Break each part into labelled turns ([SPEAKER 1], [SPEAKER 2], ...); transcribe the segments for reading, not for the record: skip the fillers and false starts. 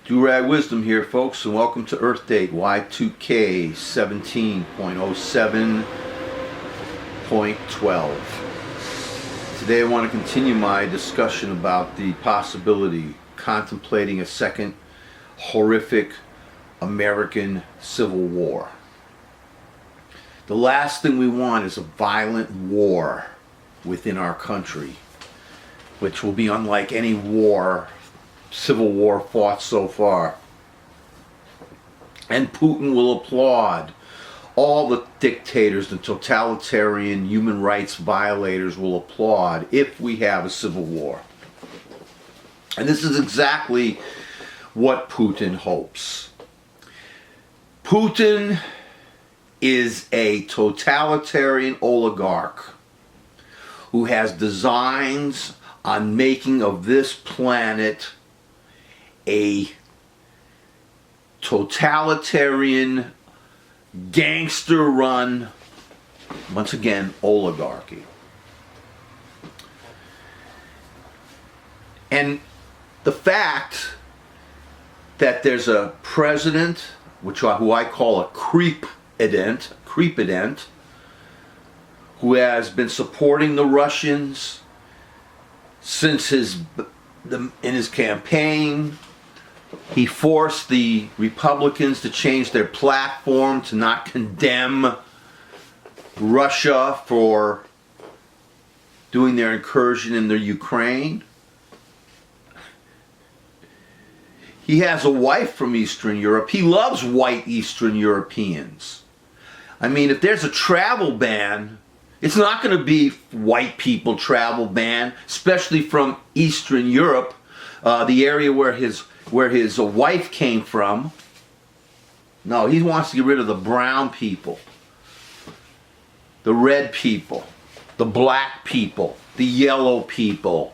[SPEAKER 1] Do-Rag Wisdom here, folks, and welcome to Earth Date Y2K 17.07.12. Today I want to continue my discussion about the possibility, contemplating a second horrific American Civil War. The last thing we want is a violent war within our country, which will be unlike any civil war fought so far. And Putin will applaud. All the dictators, the totalitarian human rights violators will applaud if we have a civil war. And this is exactly what Putin hopes. Putin is a totalitarian oligarch who has designs on making of this planet a totalitarian, gangster-run, once again, oligarchy. And the fact that there's a president, who I call a creepident, who has been supporting the Russians since in his campaign. He forced the Republicans to change their platform to not condemn Russia for doing their incursion in the Ukraine. He has a wife from Eastern Europe. He loves white Eastern Europeans. I mean, if there's a travel ban, it's not going to be white people travel ban, especially from Eastern Europe, the area where his wife came from. No, he wants to get rid of the brown people, the red people, the black people, the yellow people,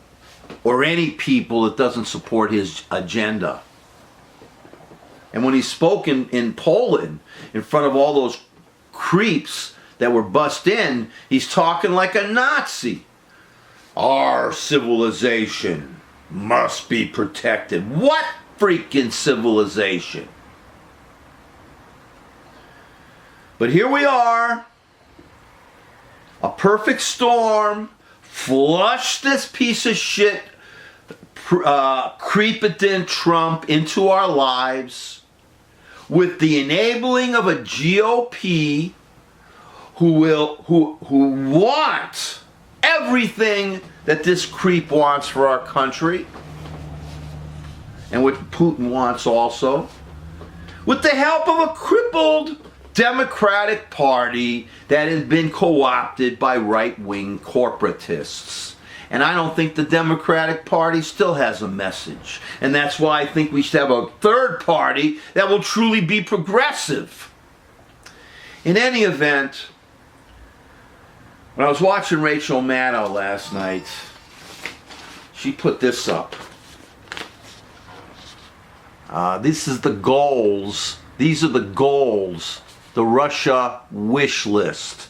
[SPEAKER 1] or any people that doesn't support his agenda. And when he spoke in Poland, in front of all those creeps that were bussed in, he's talking like a Nazi. Our civilization must be protected. What freaking civilization? But here we are, a perfect storm. Flush this piece of shit creepident Trump into our lives with the enabling of a GOP who want everything that this creep wants for our country, and what Putin wants also, with the help of a crippled Democratic Party that has been co-opted by right-wing corporatists. And I don't think the Democratic Party still has a message. And that's why I think we should have a third party that will truly be progressive. In any event, when I was watching Rachel Maddow last night, she put this up. This is the goals. These are the goals. The Russia wish list.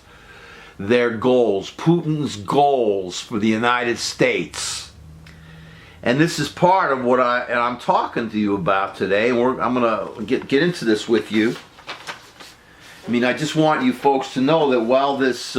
[SPEAKER 1] Their goals. Putin's goals for the United States. And this is part of what I'm talking to you about today. I'm going to get into this with you. I mean, I just want you folks to know that while this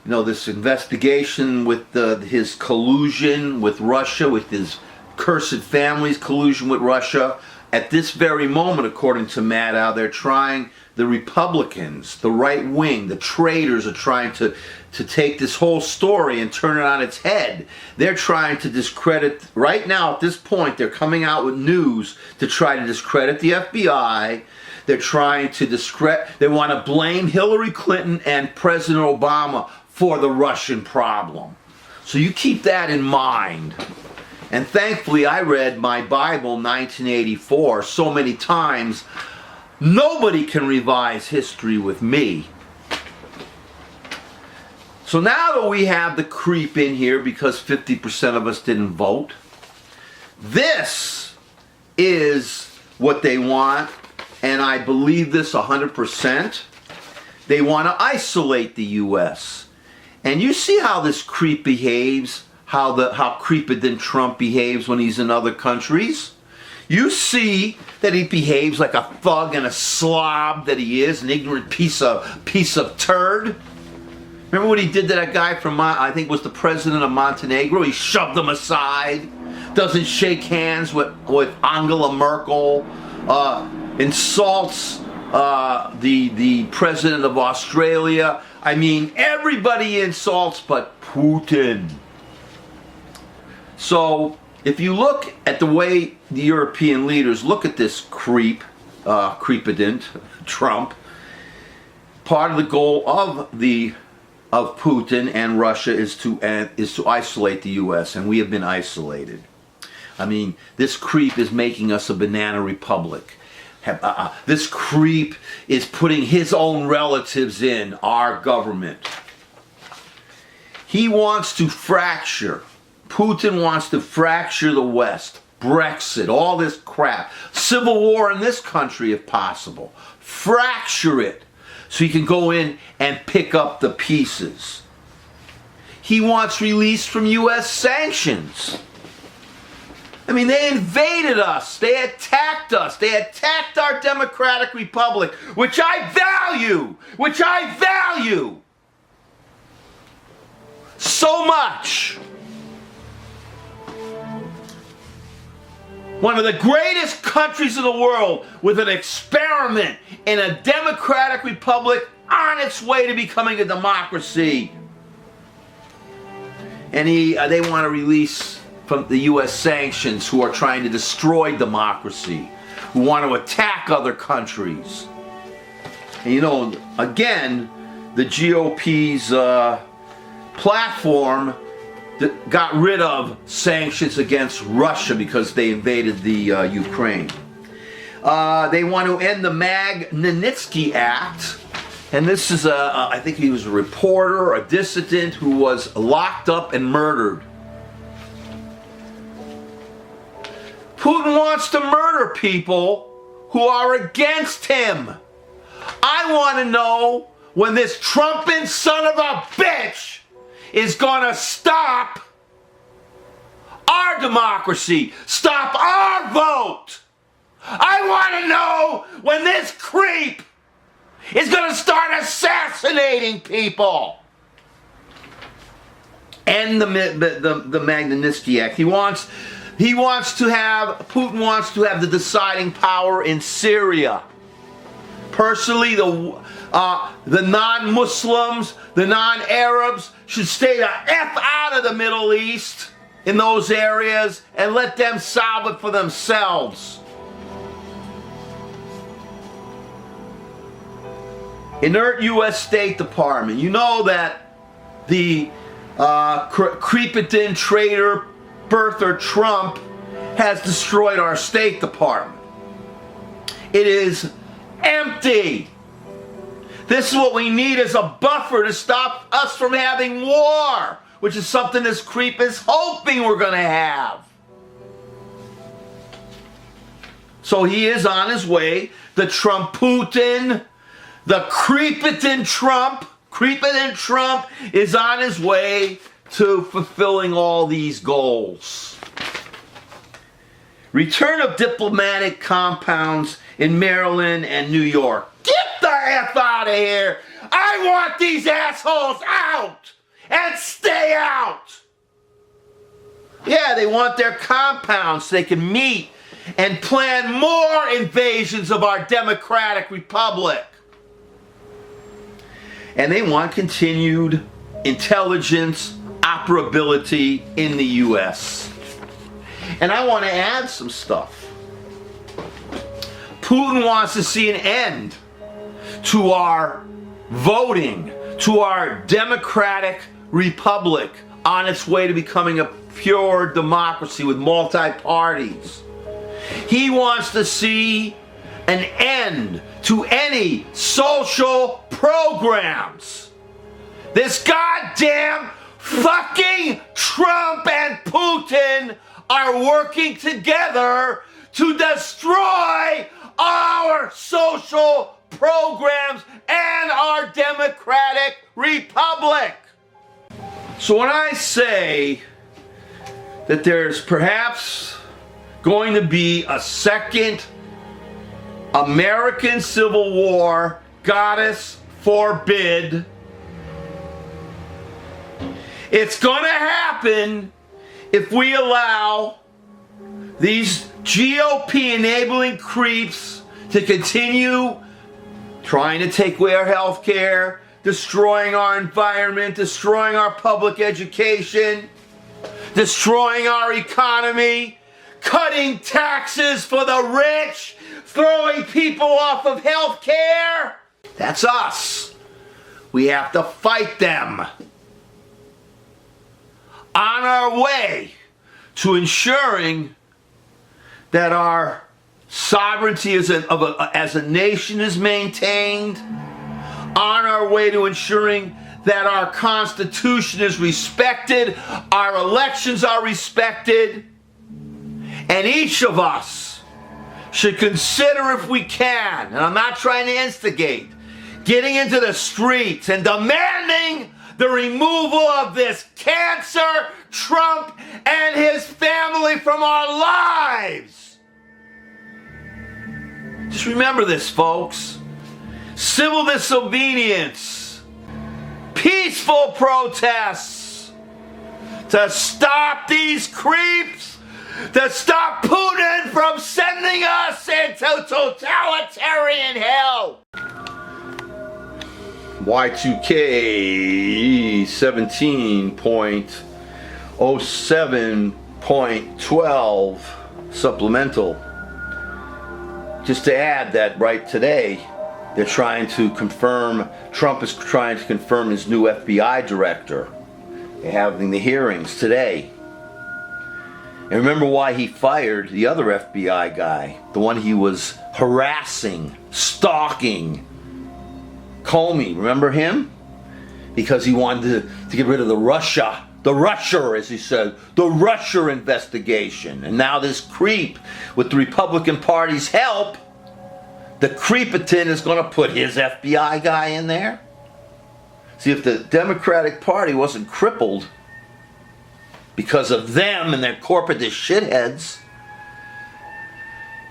[SPEAKER 1] this investigation with his collusion with Russia, with his cursed family's collusion with Russia, at this very moment, according to Maddow, they're trying, the Republicans, the right wing, the traitors are trying to take this whole story and turn it on its head. They're trying to discredit, right now at this point, they're coming out with news to try to discredit the FBI. They're trying to they want to blame Hillary Clinton and President Obama for the Russian problem. So you keep that in mind. And thankfully, I read my Bible, 1984, so many times. Nobody can revise history with me. So now that we have the creep in here because 50% of us didn't vote, this is what they want, and I believe this 100%. They want to isolate the U.S. And you see how this creep behaves, how creepid then Trump behaves when he's in other countries. You see that he behaves like a thug and a slob that he is, an ignorant piece of turd. Remember what he did to that guy from, I think was the president of Montenegro? He shoved him aside, doesn't shake hands with Angela Merkel, insults the president of Australia. I mean, everybody insults but Putin. So, if you look at the way the European leaders look at this creepident Trump, part of the goal of Putin and Russia is to isolate the U.S., and we have been isolated. I mean, this creep is making us a banana republic. This creep is putting his own relatives in our government. He wants to fracture. Putin wants to fracture the West. Brexit, all this crap. Civil war in this country if possible. Fracture it so he can go in and pick up the pieces. He wants release from U.S. sanctions. I mean, they invaded us. They attacked us. They attacked our democratic republic, which I value. So much. One of the greatest countries in the world with an experiment in a democratic republic on its way to becoming a democracy. And they want to release from the U.S. sanctions who are trying to destroy democracy, who want to attack other countries. And you know, again, the GOP's platform that got rid of sanctions against Russia because they invaded the Ukraine. They want to end the Magnitsky Act, and this is I think he was a reporter, a dissident who was locked up and murdered. Putin wants to murder people who are against him. I want to know when this Trumpin' son of a bitch is going to stop our democracy, stop our vote. I want to know when this creep is going to start assassinating people. And the Magnitsky Act. Putin wants to have the deciding power in Syria. Personally, the non-Muslims, the non-Arabs should stay the F out of the Middle East in those areas and let them solve it for themselves. Inert U.S. State Department. You know that the creepident traitor birther Trump has destroyed our State Department. It is empty. This is what we need as a buffer to stop us from having war, which is something this creep is hoping we're going to have. So he is on his way. The Trump-Putin, the creepident Trump is on his way to fulfilling all these goals. Return of diplomatic compounds in Maryland and New York. Get the F out of here! I want these assholes out! And stay out! Yeah, they want their compounds so they can meet and plan more invasions of our democratic republic. And they want continued intelligence operability in the U.S. And I want to add some stuff. Putin wants to see an end to our voting, to our democratic republic on its way to becoming a pure democracy with multi-parties. He wants to see an end to any social programs. This goddamn fucking Trump and Putin are working together to destroy our social programs and our democratic republic. So when I say that there's perhaps going to be a second American Civil War, goddess forbid. It's going to happen if we allow these GOP enabling creeps to continue trying to take away our health care, destroying our environment, destroying our public education, destroying our economy, cutting taxes for the rich, throwing people off of health care. That's us. We have to fight them. On our way to ensuring that our sovereignty as a nation is maintained, on our way to ensuring that our Constitution is respected, our elections are respected, and each of us should consider, if we can, and I'm not trying to instigate, getting into the streets and demanding the removal of this cancer, Trump, and his family from our lives. Just remember this, folks. Civil disobedience, peaceful protests to stop these creeps, to stop Putin from sending us into totalitarian hell. Y2K 17.07.12 supplemental. Just to add that right today, they're trying to confirm, Trump is trying to confirm his new FBI director. They're having the hearings today. And remember why he fired the other FBI guy, the one he was harassing, stalking, Comey, remember him? Because he wanted to get rid of the Russia, as he said, the Russia investigation. And now this creep, with the Republican Party's help, the creepatin is going to put his FBI guy in there. See, if the Democratic Party wasn't crippled because of them and their corporatist shitheads,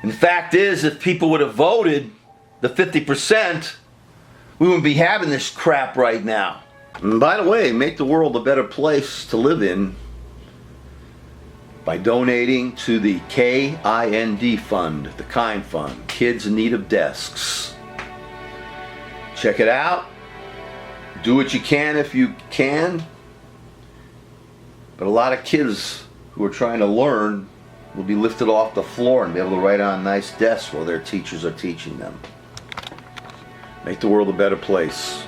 [SPEAKER 1] and the fact is, if people would have voted the 50%, we wouldn't be having this crap right now. And by the way, make the world a better place to live in by donating to the KIND Fund, the Kind Fund, Kids in Need of Desks. Check it out. Do what you can if you can. But a lot of kids who are trying to learn will be lifted off the floor and be able to write on nice desks while their teachers are teaching them. Make the world a better place.